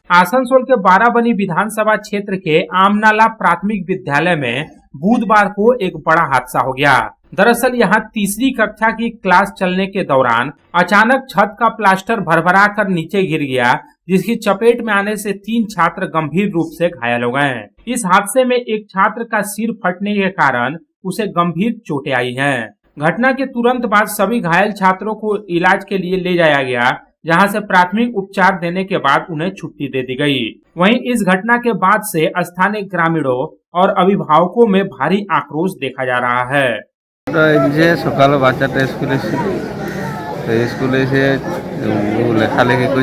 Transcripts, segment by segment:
आसनसोल के बाराबनी विधानसभा क्षेत्र के आमनाला प्राथमिक विद्यालय में बुधवार को एक बड़ा हादसा हो गया। दरअसल यहाँ तीसरी कक्षा की क्लास चलने के दौरान अचानक छत का प्लास्टर भरभरा कर नीचे गिर गया, जिसकी चपेट में आने से 3 छात्र गंभीर रूप से घायल हो गए। इस हादसे में एक छात्र का सिर फटने के कारण उसे गंभीर चोटें आई हैं। घटना के तुरंत बाद सभी घायल छात्रों को इलाज के लिए ले जाया गया, जहां से प्राथमिक उपचार देने के बाद उन्हें छुट्टी दे दी गई। वहीं इस घटना के बाद से स्थानीय ग्रामीणों और अभिभावकों में भारी आक्रोश देखा जा रहा है। सकाल बाच्चाटा स्कूले से लेखालेखी कर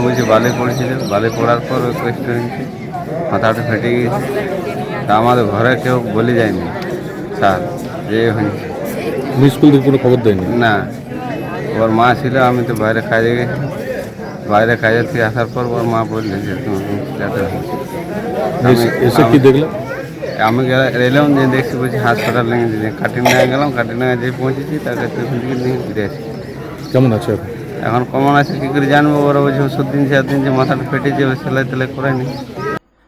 बुझे बाले पड़े बाले पड़ार पर माथाटा फेटे गए घरे क्यों बोले जाए सर ये स्कूल खबर देनी ना और माँ छिल हमें तो বাইরে খাইয়ে থেকে আসার পর ওর মা বললেন যে এসে কি দেখলাম আমি এলাম যে দেখছি বলছি হাসপাতাল নিয়ে কাটিনাগাঁ গেলাম, কাটিনাগাঁ যে পৌঁছেছি তার কাছে নিয়ে ফিরে আসি। কেমন আছে এখন কেমন আছে কি করে জানবো? ওরা বলছে ওষুধ দিন 4 दिन যে মাথাটা ফেটে যাবে সেলাই তেলাই করায়নি।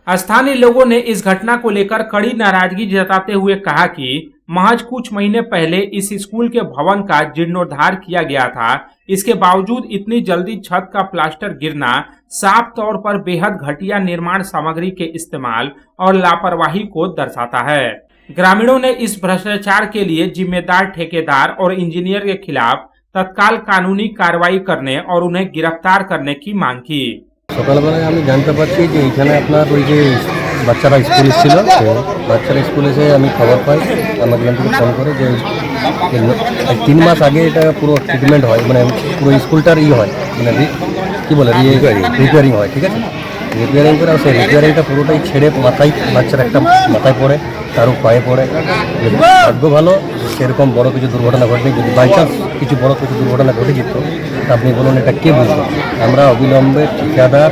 स्थानीय लोगों ने इस घटना को लेकर कड़ी नाराजगी जताते हुए कहा कि महज कुछ महीने पहले इस स्कूल के भवन का जीर्णोद्धार किया गया था। इसके बावजूद इतनी जल्दी छत का प्लास्टर गिरना साफ तौर पर बेहद घटिया निर्माण सामग्री के इस्तेमाल और लापरवाही को दर्शाता है। ग्रामीणों ने इस भ्रष्टाचार के लिए जिम्मेदार ठेकेदार और इंजीनियर के खिलाफ तत्काल कानूनी कार्रवाई करने और उन्हें गिरफ्तार करने की मांग की। সকালবেলায় আমি জানতে পারছি যে এখানে আপনার ওই যে বাচ্চারা স্কুল ছিল, বাচ্চারা স্কুলে এসে আমি খবর পাই, আমাকে এখান থেকে ফোন করে যে 3 মাস আগে এটা পুরো ট্রিটমেন্ট হয়, মানে পুরো স্কুলটার হয়, মানে কী বলে রিপেয়ারিং হয়, ঠিক আছে। রিপেয়ারিং করে সেই রিপেয়ারিংটা পুরোটাই ছেড়ে মাথায় বাচ্চার একটা মাথায় পড়ে, কারো পায়ে পড়ে। ভাগ্য ভালো সেরকম বড় কিছু দুর্ঘটনা ঘটেনি। যদি বাই চান্স কিছু বড় কিছু দুর্ঘটনা ঘটে যেত আপনি বলুন এটা কে বুঝবে। আমরা অবিলম্বে ঠিকাদার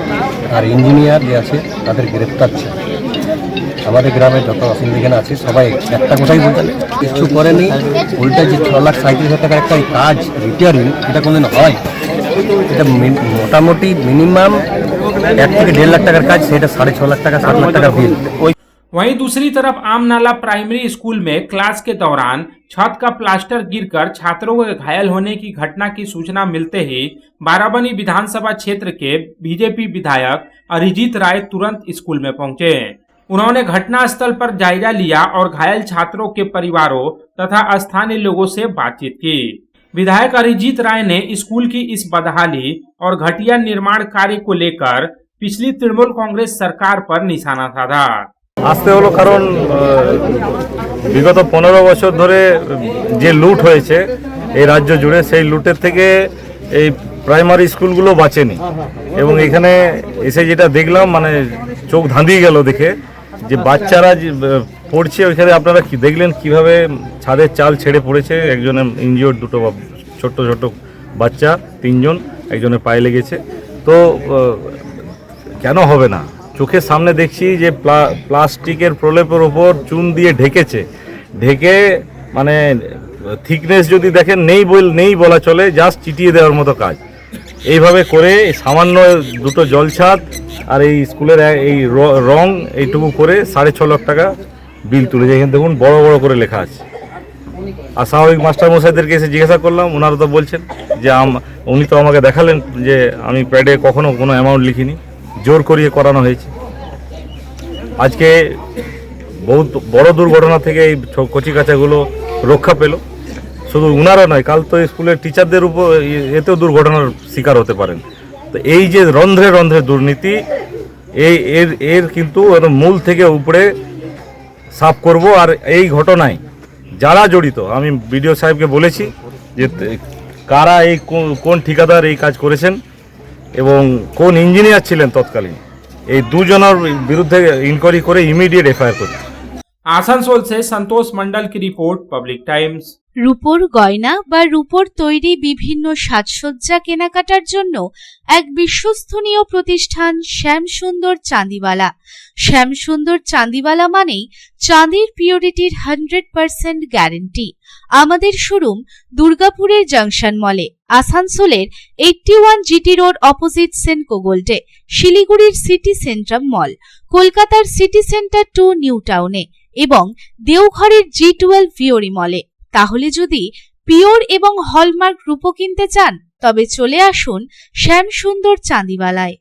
আর ইঞ্জিনিয়ার যে আছে তাদের গ্রেপ্তার চাই। আমাদের গ্রামে যত বাসিন্দা এখানে আছে সবাই একটা কথাই বলতে কিছু করেনি, উল্টা যে 6,37,000 টাকার একটা কাজ রিপেয়ারিং, এটা কোনদিন হয়? এটা মোটামুটি মিনিমাম 1 থেকে 1.5 লাখ টাকার কাজ, সেটা 6.5 লাখ টাকা 7 লাখ টাকা বিল। वहीं दूसरी तरफ आमनाला प्राइमरी स्कूल में क्लास के दौरान छत का प्लास्टर गिरकर छात्रों के घायल होने की घटना की सूचना मिलते ही बाराबनी विधानसभा क्षेत्र के बीजेपी विधायक अरिजीत राय तुरंत स्कूल में पहुंचे। उन्होंने घटनास्थल पर जायजा लिया और घायल छात्रों के परिवारों तथा स्थानीय लोगों से बातचीत की। विधायक अरिजीत राय ने स्कूल की इस बदहाली और घटिया निर्माण कार्य को लेकर पिछली तृणमूल कांग्रेस सरकार पर निशाना साधा। আসতে হলো কারণ বিগত 15 বছর ধরে যে লুট হয়েছে এই রাজ্য জুড়ে, সেই লুটের থেকে এই প্রাইমারি স্কুলগুলো বাঁচেনি। এবং এখানে এসে যেটা দেখলাম মানে চোখ ধাঁধিয়ে গেল দেখে যে বাচ্চারা পড়ছে ওইখানে। আপনারা কি দেখলেন কিভাবে ছাদের চাল ছেড়ে পড়েছে, একজনের ইনজিওর্ড, দুটো ছোট্ট ছোট্ট বাচ্চা 3 জন, একজনের পায়ে লেগেছে। তো কেন হবে না? চোখের সামনে দেখছি যে প্লাস্টিকের প্রলেপের ওপর চুন দিয়ে ঢেকেছে, ঢেকে মানে থিকনেস যদি দেখেন নেই বলা চলে, জাস্ট চিটিয়ে দেওয়ার মতো কাজ। এইভাবে করে সামান্য দুটো জলছাদ আর এই স্কুলের এই রং এইটুকু করে 6.5 লাখ টাকা বিল তুলেছে। এখানে দেখুন বড় বড় করে লেখা আছে। আর স্বাভাবিক মাস্টারমশাইদেরকে এসে জিজ্ঞাসা করলাম, ওনারা তো বলছেন যে উনি তো আমাকে দেখালেন যে আমি প্যাডে কখনো কোনো অ্যামাউন্ট লিখিনি, জোর করিয়ে করানো হয়েছে। আজকে বহুত বড় দুর্ঘটনা থেকে এই কচিকাচাগুলো রক্ষা পেল। শুধু উনারা নয়, কাল তো স্কুলের টিচারদের উপর এতেও দুর্ঘটনার শিকার হতে পারেন। তো এই যে রন্ধ্রে রন্ধ্রে দুর্নীতি, এর কিন্তু মূল থেকে উপরে সাফ করব। আর এই ঘটনায় যারা জড়িত, আমি বিডিও সাহেবকে বলেছি যে কারা কোন ঠিকাদার এই কাজ করেছেন এবং কোন ইঞ্জিনিয়ার ছিলেন তৎকালীন, এই দুজনের বিরুদ্ধে ইনকোয়ারি করে ইমিডিয়েট এফআইআর করতে। आसनसोल से संतोष मंडल की रिपोर्ट, पब्लिक टाइम्स। রূপোর গয়না বা রূপোর তৈরি বিভিন্ন সাজসজ্জা কেনাকাটার জন্য এক বিশ্বস্তনীয় প্রতিষ্ঠান শ্যামসুন্দর চাঁদিওয়ালা। শ্যামসুন্দর চাঁদিওয়ালা মানেই চাঁদির পিওরিটির 100% গ্যারেন্টি। আমাদের শোরুম দুর্গাপুরের জংশন মলে, আসানসোলের 81 জিটি রোড অপোজিট সেনকো গোল্ডে, শিলিগুড়ির সিটি সেন্ট্রাম মল, কলকাতার সিটি সেন্টার 2 নিউ টাউনে এবং দেওঘরের G12 ভিওরি মলে। তাহলে যদি পিওর এবং হলমার্ক রূপো কিনতে চান তবে চলে আসুন শ্যামসুন্দর চাঁদিওয়ালায়।